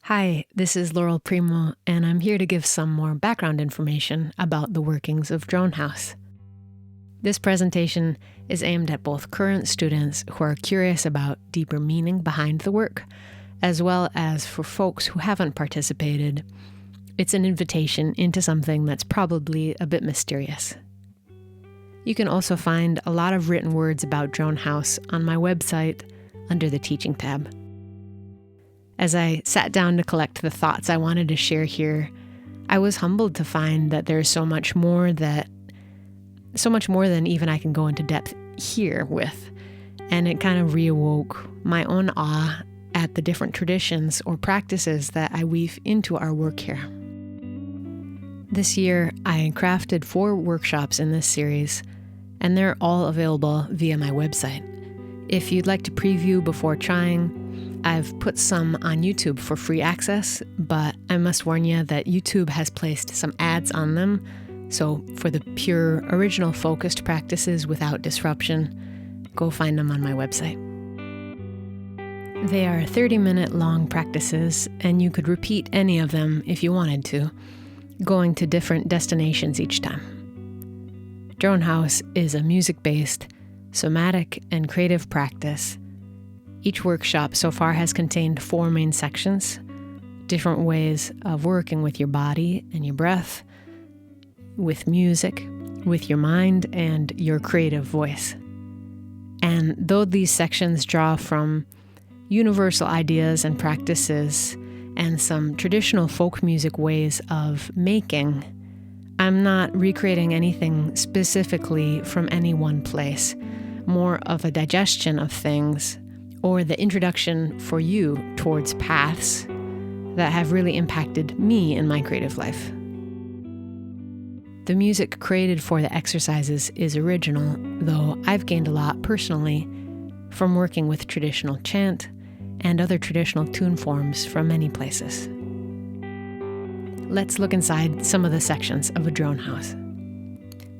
Hi, this is Laurel Primo, and I'm here to give some more background information about the workings of Drone House. This presentation is aimed at both current students who are curious about deeper meaning behind the work, as well as for folks who haven't participated. It's an invitation into something that's probably a bit mysterious. You can also find a lot of written words about Drone House on my website under the Teaching tab. As I sat down to collect the thoughts I wanted to share here, I was humbled to find that there's so much more than even I can go into depth here with. And it kind of reawoke my own awe at the different traditions or practices that I weave into our work here. This year, I crafted 4 workshops in this series, and they're all available via my website. If you'd like to preview before trying, I've put some on YouTube for free access, but I must warn you that YouTube has placed some ads on them, so for the pure, original focused practices without disruption, go find them on my website. They are 30-minute long practices, and you could repeat any of them if you wanted to, going to different destinations each time. Drone House is a music-based, somatic, and creative practice. Each workshop so far has contained 4 main sections, different ways of working with your body and your breath, with music, with your mind, and your creative voice. And though these sections draw from universal ideas and practices and some traditional folk music ways of making, I'm not recreating anything specifically from any one place, more of a digestion of things, or the introduction for you towards paths that have really impacted me in my creative life. The music created for the exercises is original, though I've gained a lot personally from working with traditional chant and other traditional tune forms from many places. Let's look inside some of the sections of a drone house.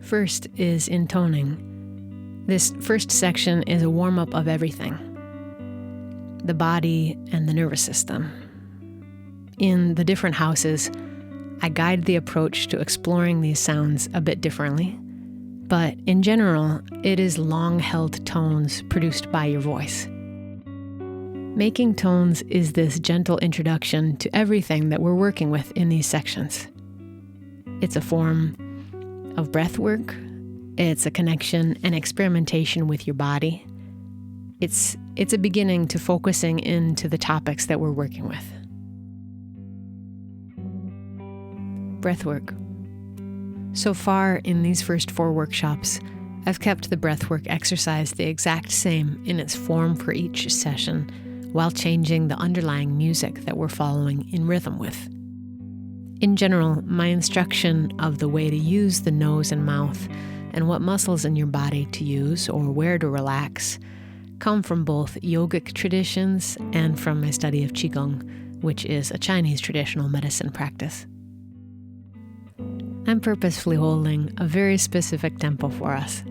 First is intoning. This first section is a warm-up of everything: the body and the nervous system. In the different houses, I guide the approach to exploring these sounds a bit differently, but in general, it is long-held tones produced by your voice. Making tones is this gentle introduction to everything that we're working with in these sections. It's a form of breathwork. It's a connection and experimentation with your body. It's a beginning to focusing into the topics that we're working with. Breathwork. So far in these first 4 workshops, I've kept the breathwork exercise the exact same in its form for each session, while changing the underlying music that we're following in rhythm with. In general, my instruction of the way to use the nose and mouth and what muscles in your body to use or where to relax come from both yogic traditions and from my study of Qigong, which is a Chinese traditional medicine practice. I'm purposefully holding a very specific tempo for us.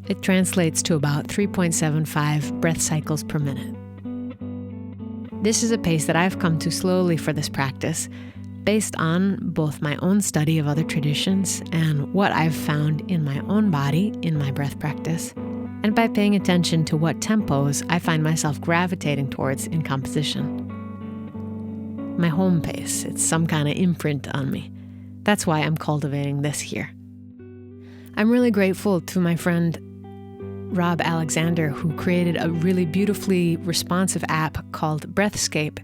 It translates to about 3.75 breath cycles per minute. This is a pace that I've come to slowly for this practice, based on both my own study of other traditions and what I've found in my own body in my breath practice, and by paying attention to what tempos I find myself gravitating towards in composition. My home pace, it's some kind of imprint on me. That's why I'm cultivating this here. I'm really grateful to my friend Rob Alexander, who created a really beautifully responsive app called Breathscape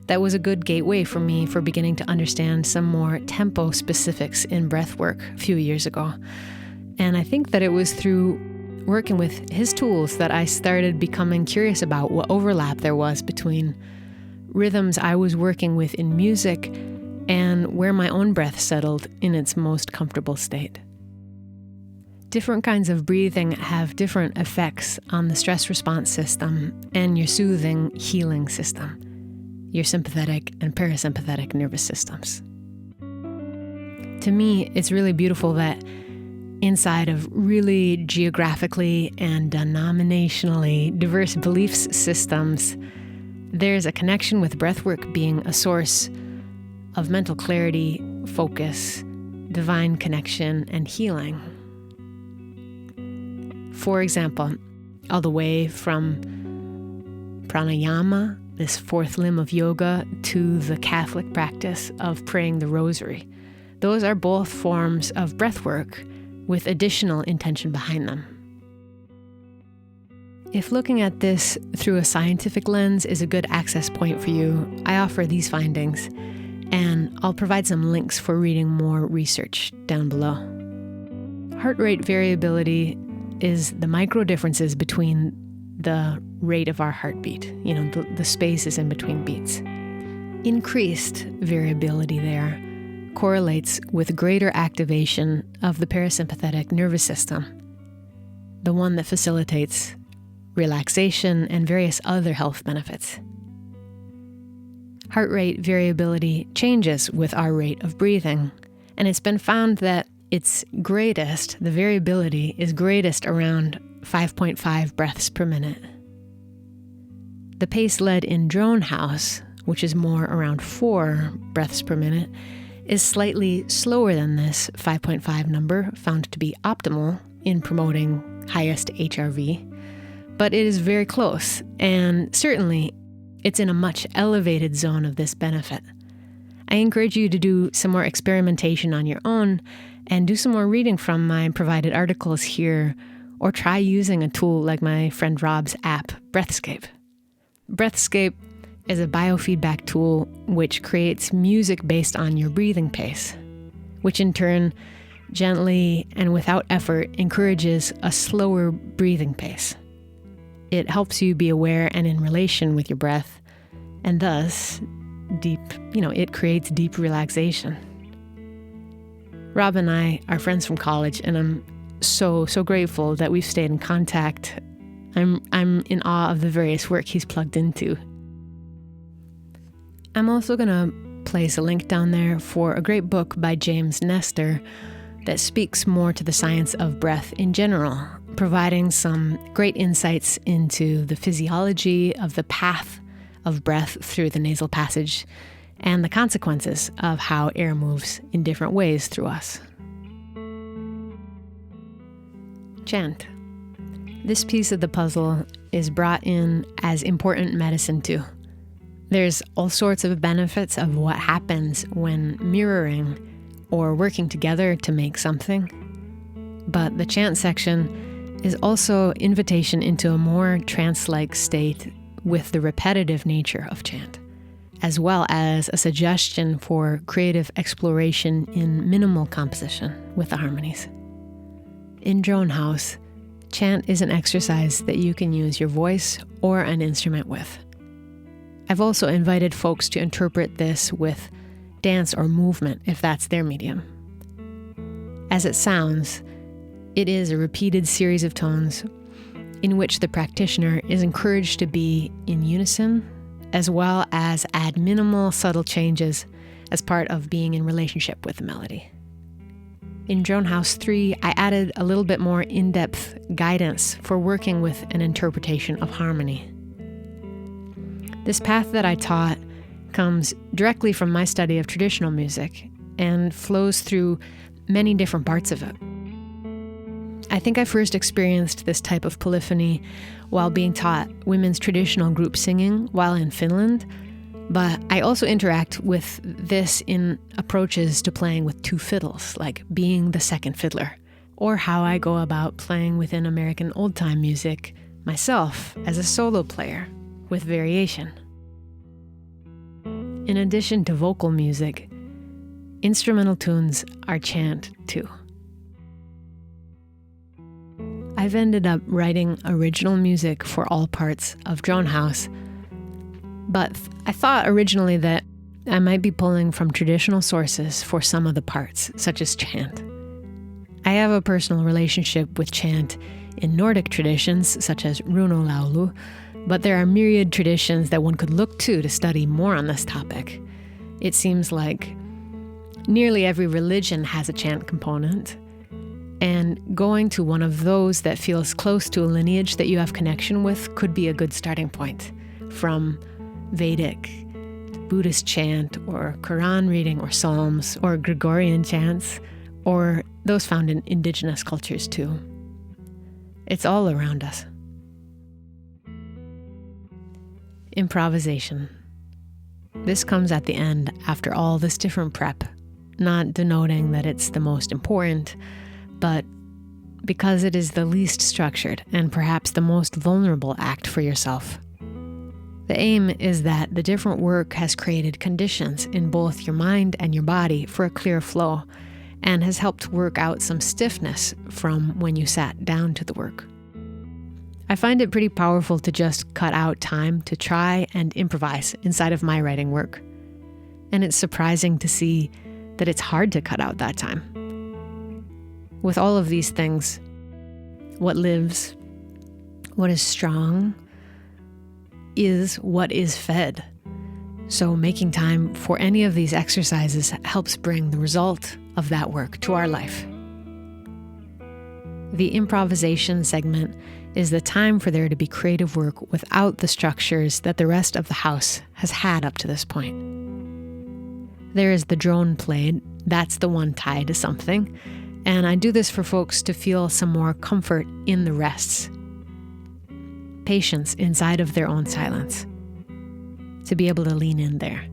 that was a good gateway for me for beginning to understand some more tempo specifics in breathwork a few years ago. And I think that it was through working with his tools that I started becoming curious about what overlap there was between rhythms I was working with in music and where my own breath settled in its most comfortable state. Different kinds of breathing have different effects on the stress response system and your soothing, healing system, your sympathetic and parasympathetic nervous systems. To me, it's really beautiful that inside of really geographically and denominationally diverse belief systems, there's a connection with breathwork being a source of mental clarity, focus, divine connection, and healing. For example, all the way from pranayama, this fourth limb of yoga, to the Catholic practice of praying the rosary. Those are both forms of breathwork with additional intention behind them. If looking at this through a scientific lens is a good access point for you, I offer these findings, and I'll provide some links for reading more research down below. Heart rate variability is the micro differences between the rate of our heartbeat, the spaces in between beats. Increased variability there correlates with greater activation of the parasympathetic nervous system, the one that facilitates relaxation and various other health benefits. Heart rate variability changes with our rate of breathing, and it's been found that the variability is greatest around 5.5 breaths per minute. The pace led in drone house, which is more around 4 breaths per minute, is slightly slower than this 5.5 number, found to be optimal in promoting highest HRV, but it is very close, and certainly it's in a much elevated zone of this benefit. I encourage you to do some more experimentation on your own and do some more reading from my provided articles here, or try using a tool like my friend Rob's app, Breathscape. Breathscape is a biofeedback tool which creates music based on your breathing pace, which in turn gently and without effort encourages a slower breathing pace. It helps you be aware and in relation with your breath, and thus it creates deep relaxation. Rob and I are friends from college, and I'm so grateful that we've stayed in contact. I'm in awe of the various work he's plugged into. I'm also going to place a link down there for a great book by James Nestor that speaks more to the science of breath in general, providing some great insights into the physiology of the path of breath through the nasal passage and the consequences of how air moves in different ways through us. Chant. This piece of the puzzle is brought in as important medicine too. There's all sorts of benefits of what happens when mirroring or working together to make something. But the chant section is also invitation into a more trance-like state with the repetitive nature of chant, as well as a suggestion for creative exploration in minimal composition with the harmonies. In drone house, chant is an exercise that you can use your voice or an instrument with. I've also invited folks to interpret this with dance or movement if that's their medium. As it sounds, it is a repeated series of tones in which the practitioner is encouraged to be in unison, as well as add minimal subtle changes as part of being in relationship with the melody. In Drone House 3, I added a little bit more in-depth guidance for working with an interpretation of harmony. This path that I taught comes directly from my study of traditional music and flows through many different parts of it. I think I first experienced this type of polyphony while being taught women's traditional group singing while in Finland, but I also interact with this in approaches to playing with two fiddles, like being the second fiddler, or how I go about playing within American old-time music myself as a solo player with variation. In addition to vocal music, instrumental tunes are chant too. I've ended up writing original music for all parts of Drone House, but I thought originally that I might be pulling from traditional sources for some of the parts, such as chant. I have a personal relationship with chant in Nordic traditions, such as runolaulu, but there are myriad traditions that one could look to study more on this topic. It seems like nearly every religion has a chant component, and going to one of those that feels close to a lineage that you have connection with could be a good starting point, from Vedic, Buddhist chant, or Quran reading, or Psalms, or Gregorian chants, or those found in indigenous cultures too. It's all around us. Improvisation. This comes at the end after all this different prep, not denoting that it's the most important, but because it is the least structured and perhaps the most vulnerable act for yourself. The aim is that the different work has created conditions in both your mind and your body for a clear flow, and has helped work out some stiffness from when you sat down to the work. I find it pretty powerful to just cut out time to try and improvise inside of my writing work. And it's surprising to see that it's hard to cut out that time. With all of these things, what lives, what is strong, is what is fed. So making time for any of these exercises helps bring the result of that work to our life. The improvisation segment is the time for there to be creative work without the structures that the rest of the house has had up to this point. There is the drone played, that's the one tied to something, and I do this for folks to feel some more comfort in the rests. Patience inside of their own silence, to be able to lean in there.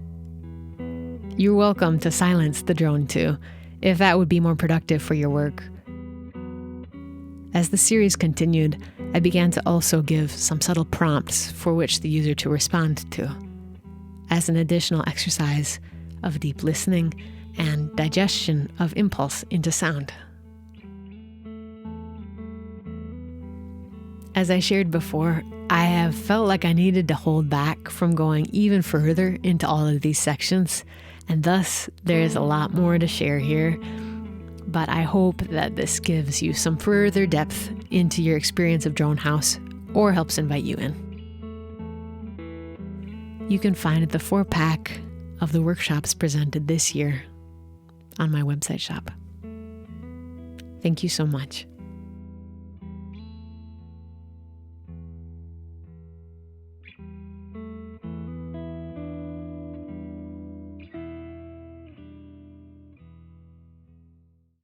You're welcome to silence the drone too, if that would be more productive for your work. As the series continued, I began to also give some subtle prompts for which the user to respond to, as an additional exercise of deep listening and digestion of impulse into sound. As I shared before, I have felt like I needed to hold back from going even further into all of these sections, and thus there is a lot more to share here. But I hope that this gives you some further depth into your experience of Drone House, or helps invite you in. You can find the 4-pack of the workshops presented this year on my website shop. Thank you so much.